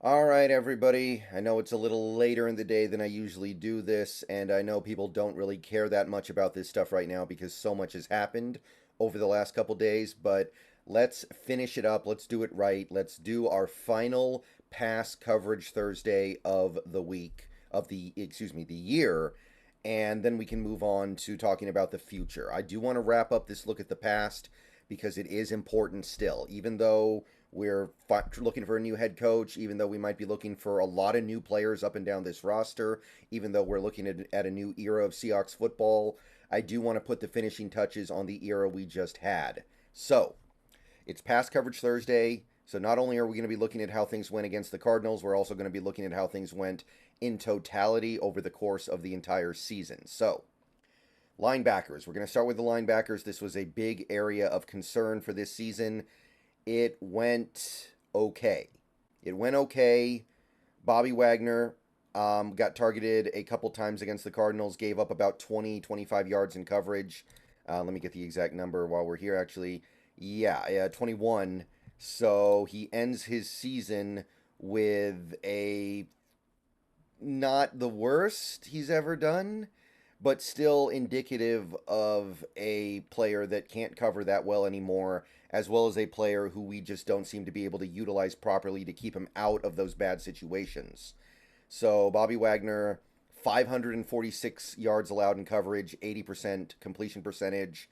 All right, everybody. I know it's a little later in the day than I usually do this, and I know people don't really care that much about this stuff right now because so much has happened over the last couple days, but let's finish it up. Let's do it right. Let's do our final pass coverage Thursday of the week, the year, and then we can move on to talking about the future. I do want to wrap up this look at the past because it is important still, even though we're looking for a new head coach, even though we might be looking for a lot of new players up and down this roster, even though we're looking at a new era of Seahawks football. I do want to put the finishing touches on the era we just had. So, it's Pass Coverage Thursday. So, not only are we going to be looking at how things went against the Cardinals, we're also going to be looking at how things went in totality over the course of the entire season. So, linebackers. We're going to start with the linebackers. This was a big area of concern for this season. It went okay. It went okay. Bobby Wagner got targeted a couple times against the Cardinals, gave up about 20, 25 yards in coverage. Let me get the exact number while we're here, actually. Yeah, 21. So he ends his season with a not the worst he's ever done, but still indicative of a player that can't cover that well anymore, as well as a player who we just don't seem to be able to utilize properly to keep him out of those bad situations. So, Bobby Wagner, 546 yards allowed in coverage, 80% completion percentage.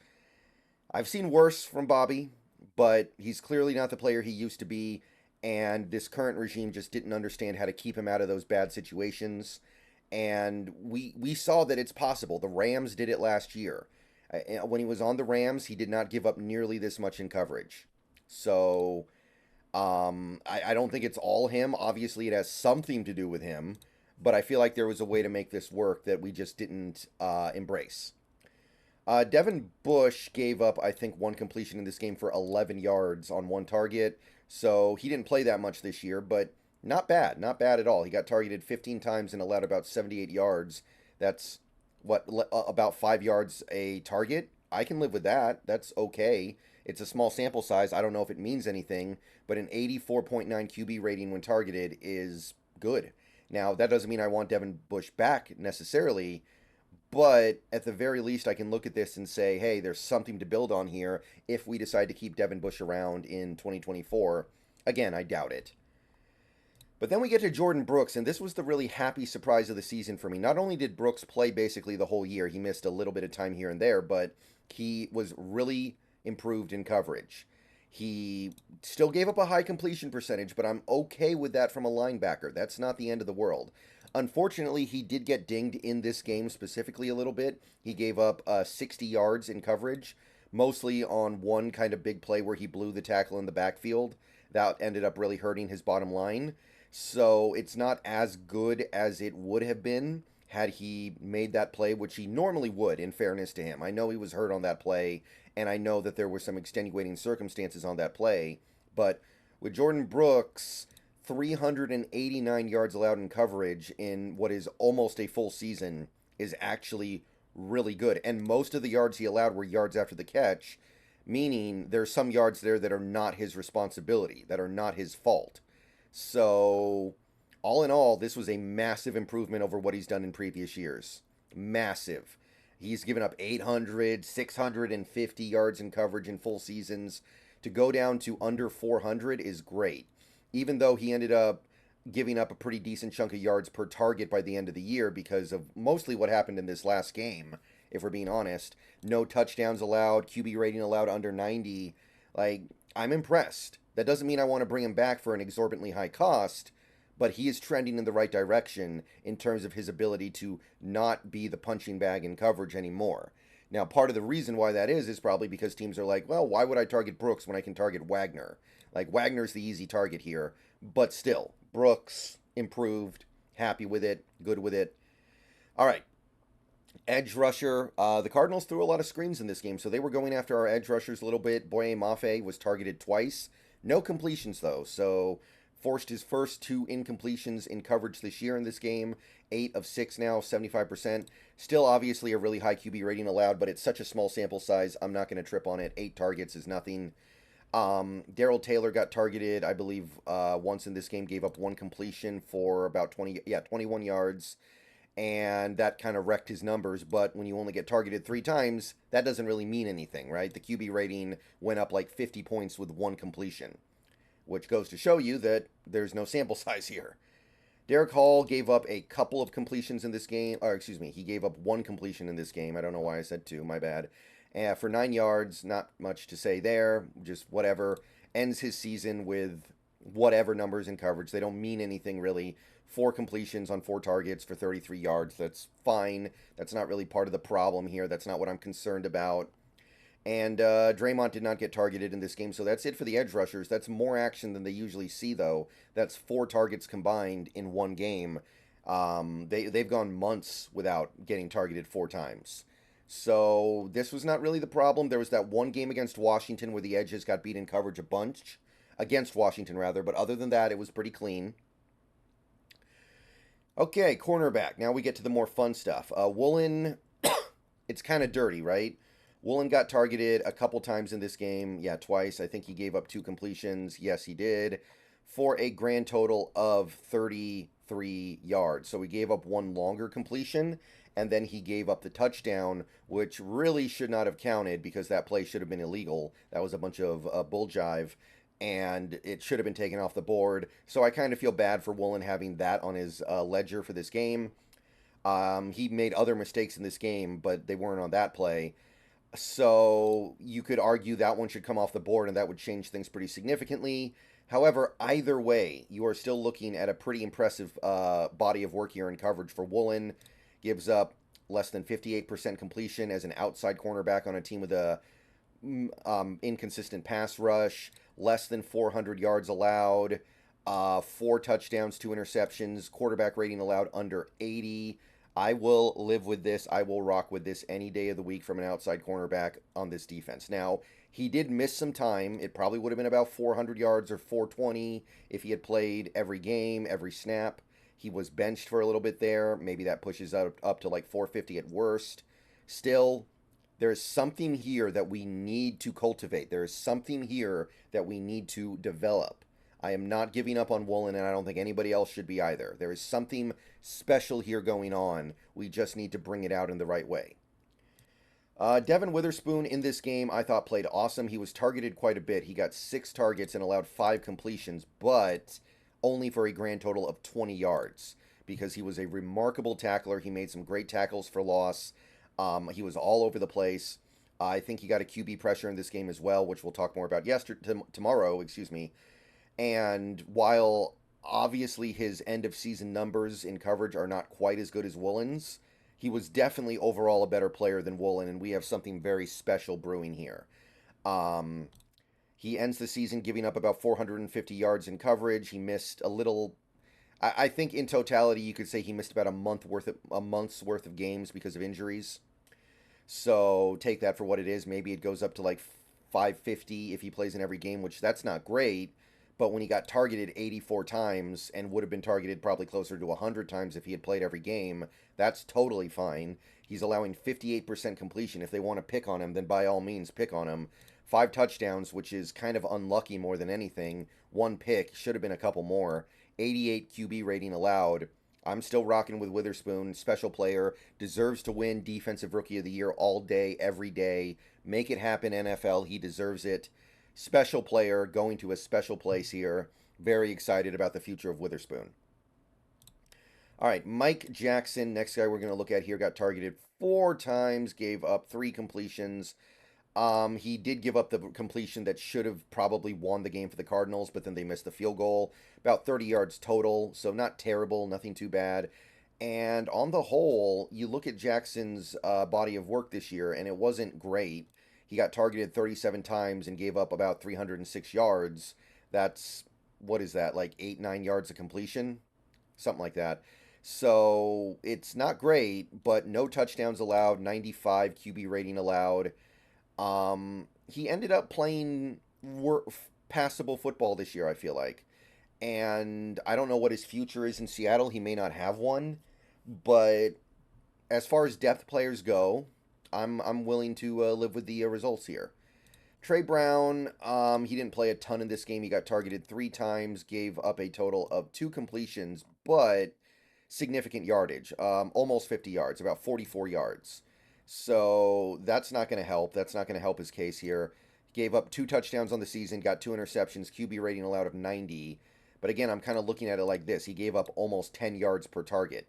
I've seen worse from Bobby, but he's clearly not the player he used to be, and this current regime just didn't understand how to keep him out of those bad situations. And we saw that it's possible. The Rams did it last year. When he was on the Rams, he did not give up nearly this much in coverage. So I don't think it's all him. Obviously, it has something to do with him, but I feel like there was a way to make this work that we just didn't embrace. Devin Bush gave up, I think, one completion in this game for 11 yards on one target. So he didn't play that much this year, but not bad. Not bad at all. He got targeted 15 times and allowed about 78 yards. That's about 5 yards a target. I can live with that. That's okay. It's a small sample size. I don't know if it means anything, but an 84.9 QB rating when targeted is good. Now, that doesn't mean I want Devin Bush back necessarily, but at the very least, I can look at this and say, hey, there's something to build on here if we decide to keep Devin Bush around in 2024. Again, I doubt it. But then we get to Jordan Brooks, and this was the really happy surprise of the season for me. Not only did Brooks play basically the whole year, he missed a little bit of time here and there, but he was really improved in coverage. He still gave up a high completion percentage, but I'm okay with that from a linebacker. That's not the end of the world. Unfortunately, he did get dinged in this game specifically a little bit. He gave up 60 yards in coverage, mostly on one kind of big play where he blew the tackle in the backfield. That ended up really hurting his bottom line. So it's not as good as it would have been had he made that play, which he normally would, in fairness to him. I know he was hurt on that play, and I know that there were some extenuating circumstances on that play. But with Jordan Brooks, 389 yards allowed in coverage in what is almost a full season is actually really good. And most of the yards he allowed were yards after the catch, meaning there's some yards there that are not his responsibility, that are not his fault. So, all in all, this was a massive improvement over what he's done in previous years. Massive. He's given up 800, 650 yards in coverage in full seasons. To go down to under 400 is great. Even though he ended up giving up a pretty decent chunk of yards per target by the end of the year because of mostly what happened in this last game, if we're being honest. No touchdowns allowed, QB rating allowed under 90. Like, I'm impressed. That doesn't mean I want to bring him back for an exorbitantly high cost, but he is trending in the right direction in terms of his ability to not be the punching bag in coverage anymore. Now, part of the reason why that is probably because teams are like, well, why would I target Brooks when I can target Wagner? Like, Wagner's the easy target here, but still, Brooks improved, happy with it, good with it. All right, edge rusher. The Cardinals threw a lot of screens in this game, so they were going after our edge rushers a little bit. Boye Mafe was targeted twice. No completions, though, so forced his first two incompletions in coverage this year in this game. 8 of 6 now, 75%. Still, obviously, a really high QB rating allowed, but it's such a small sample size, I'm not going to trip on it. 8 targets is nothing. Daryl Taylor got targeted, I believe, once in this game, gave up one completion for about 21 yards, and that kind of wrecked his numbers. But when you only get targeted 3 times, that doesn't really mean anything, right? The QB rating went up like 50 points with one completion, which goes to show you that there's no sample size here. Derek Hall gave up a couple of completions in this game, or excuse me, he gave up one completion in this game. I don't know why I said two, my bad. For 9 yards, not much to say there, just whatever. Ends his season with whatever numbers in coverage. They don't mean anything really. 4 completions on 4 targets for 33 yards. That's fine. That's not really part of the problem here. That's not what I'm concerned about. And Draymond did not get targeted in this game, so that's it for the edge rushers. That's more action than they usually see, though. That's 4 targets combined in one game. They've gone months without getting targeted 4 times. So this was not really the problem. There was that one game against Washington where the edges got beat in coverage a bunch. Against Washington, rather. But other than that, it was pretty clean. Okay, cornerback. Now we get to the more fun stuff. Woolen, it's kind of dirty, right? Woolen got targeted a couple times in this game. Yeah, twice. I think he gave up 2 completions. Yes, he did. For a grand total of 33 yards. So he gave up one longer completion, and then he gave up the touchdown, which really should not have counted because that play should have been illegal. That was a bunch of bull jive, and it should have been taken off the board. So I kind of feel bad for Woolen having that on his ledger for this game. He made other mistakes in this game, but they weren't on that play. So you could argue that one should come off the board, and that would change things pretty significantly. However, either way, you are still looking at a pretty impressive body of work here in coverage for Woolen. Gives up less than 58% completion as an outside cornerback on a team with a inconsistent pass rush. Less than 400 yards allowed. 4 touchdowns, 2 interceptions. Quarterback rating allowed under 80. I will live with this. I will rock with this any day of the week from an outside cornerback on this defense. Now, he did miss some time. It probably would have been about 400 yards or 420 if he had played every game, every snap. He was benched for a little bit there. Maybe that pushes up to like 450 at worst. Still, there's something here that we need to cultivate. There is something here that we need to develop. I am not giving up on Woolen, and I don't think anybody else should be either. There is something special here going on. We just need to bring it out in the right way. Devin Witherspoon in this game, I thought played awesome. He was targeted quite a bit. He got 6 targets and allowed 5 completions, but only for a grand total of 20 yards because he was a remarkable tackler. He made some great tackles for loss. He was all over the place. I think he got a QB pressure in this game as well, which we'll talk more about tomorrow, excuse me. And while obviously his end of season numbers in coverage are not quite as good as Woolen's, he was definitely overall a better player than Woolen, and we have something very special brewing here. He ends the season giving up about 450 yards in coverage. He missed a little. I think in totality you could say he missed about a month's worth of games because of injuries. So take that for what it is. Maybe it goes up to like 550 if he plays in every game, which that's not great. But when he got targeted 84 times and would have been targeted probably closer to 100 times if he had played every game, that's totally fine. He's allowing 58% completion. If they want to pick on him, then by all means pick on him. 5 touchdowns, which is kind of unlucky more than anything. 1 pick, should have been a couple more. 88 QB rating allowed. I'm still rocking with Witherspoon. Special player. Deserves to win Defensive Rookie of the Year all day, every day. Make it happen, NFL. He deserves it. Special player going to a special place here. Very excited about the future of Witherspoon. All right, Mike Jackson, next guy we're going to look at here, got targeted 4 times, gave up 3 completions. He did give up the completion that should have probably won the game for the Cardinals, but then they missed the field goal. About 30 yards total, so not terrible, nothing too bad. And on the whole, you look at Jackson's body of work this year, and it wasn't great. He got targeted 37 times and gave up about 306 yards. That's, what is that, like 8-9 yards of completion? Something like that. So it's not great, but no touchdowns allowed, 95 QB rating allowed. He ended up playing passable football this year, I feel like. And I don't know what his future is in Seattle. He may not have one. But as far as depth players go, I'm willing to live with the results here. Trey Brown, he didn't play a ton in this game. He got targeted 3 times, gave up a total of 2 completions, but significant yardage, almost 50 yards, about 44 yards. So that's not going to help. That's not going to help his case here. Gave up 2 touchdowns on the season, got 2 interceptions, QB rating allowed of 90. But again, I'm kind of looking at it like this. He gave up almost 10 yards per target.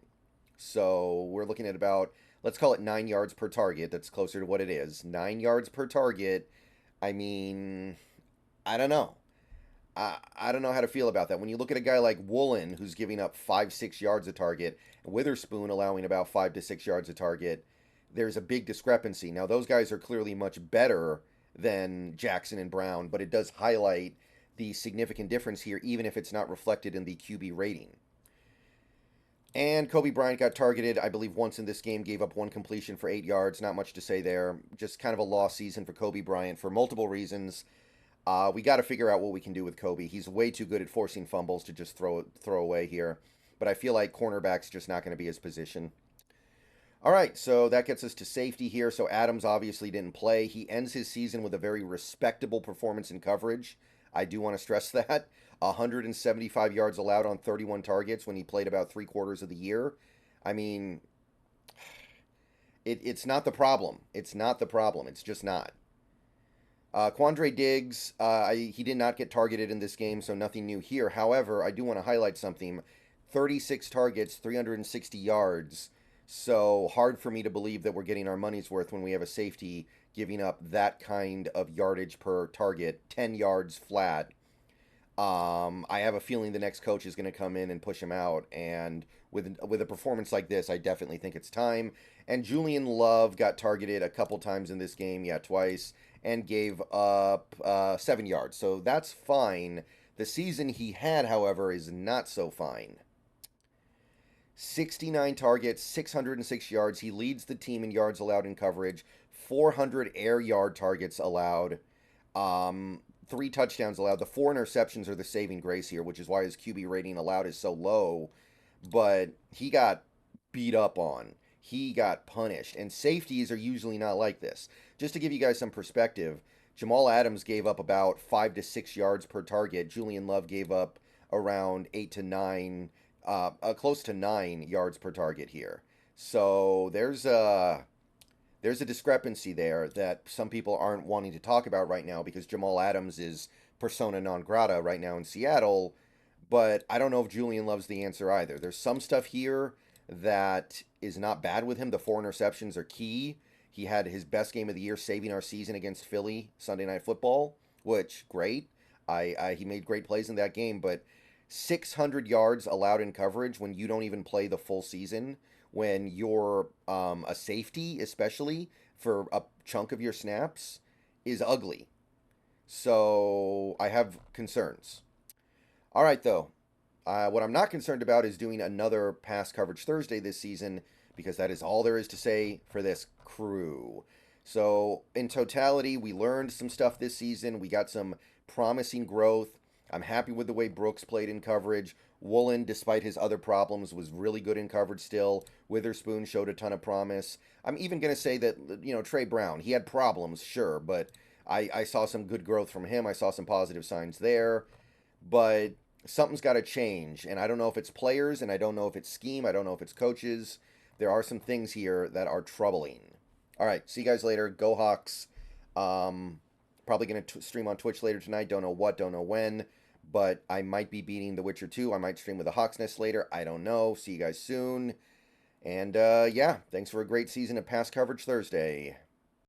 So we're looking at about, let's call it 9 yards per target. That's closer to what it is. 9 yards per target. I mean, I don't know. I don't know how to feel about that. When you look at a guy like Woolen, who's giving up 5-6 yards a target, and Witherspoon allowing about 5 to 6 yards a target, there's a big discrepancy. Now, those guys are clearly much better than Jackson and Brown, but it does highlight the significant difference here, even if it's not reflected in the QB rating. And Kobe Bryant got targeted, I believe, once in this game, gave up 1 completion for 8 yards. Not much to say there. Just kind of a lost season for Kobe Bryant for multiple reasons. We got to figure out what we can do with Kobe. He's way too good at forcing fumbles to just throw away here. But I feel like cornerback's just not going to be his position. All right, so that gets us to safety here. So Adams obviously didn't play. He ends his season with a very respectable performance in coverage. I do want to stress that. 175 yards allowed on 31 targets when he played about 3/4 of the year. I mean, it's not the problem. It's not the problem. It's just not. Quandre Diggs, he did not get targeted in this game, so nothing new here. However, I do want to highlight something. 36 targets, 360 yards. So hard for me to believe that we're getting our money's worth when we have a safety giving up that kind of yardage per target, 10 yards flat. I have a feeling the next coach is going to come in and push him out. And with a performance like this, I definitely think it's time. And Julian Love got targeted a couple times in this game, yeah, twice, and gave up 7 yards. So that's fine. The season he had, however, is not so fine. 69 targets, 606 yards. He leads the team in yards allowed in coverage. 400 air yard targets allowed. 3 touchdowns allowed. The 4 interceptions are the saving grace here, which is why his QB rating allowed is so low. But he got beat up on. He got punished. And safeties are usually not like this. Just to give you guys some perspective, Jamal Adams gave up about 5 to 6 yards per target. Julian Love gave up around 8 to 9, close to 9 yards per target here. So there's a discrepancy there that some people aren't wanting to talk about right now because Jamal Adams is persona non grata right now in Seattle. But I don't know if Julian Love's the answer either. There's some stuff here that is not bad with him. The 4 interceptions are key. He had his best game of the year saving our season against Philly Sunday Night Football, which, great. He made great plays in that game, but 600 yards allowed in coverage when you don't even play the full season, when you're a safety, especially for a chunk of your snaps, is ugly. So I have concerns. All right, though. What I'm not concerned about is doing another pass coverage Thursday this season because that is all there is to say for this crew. So in totality, we learned some stuff this season. We got some promising growth. I'm happy with the way Brooks played in coverage. Woolen, despite his other problems, was really good in coverage still. Witherspoon showed a ton of promise. I'm even going to say that, Trey Brown, he had problems, sure, but I saw some good growth from him. I saw some positive signs there. But something's got to change, and I don't know if it's players, and I don't know if it's scheme. I don't know if it's coaches. There are some things here that are troubling. All right, see you guys later. Go Hawks. Probably going to stream on Twitch later tonight. Don't know what, don't know when. But I might be beating The Witcher 2. I might stream with the Hawks Nest later. I don't know. See you guys soon. And yeah, thanks for a great season of Pass Coverage Thursday.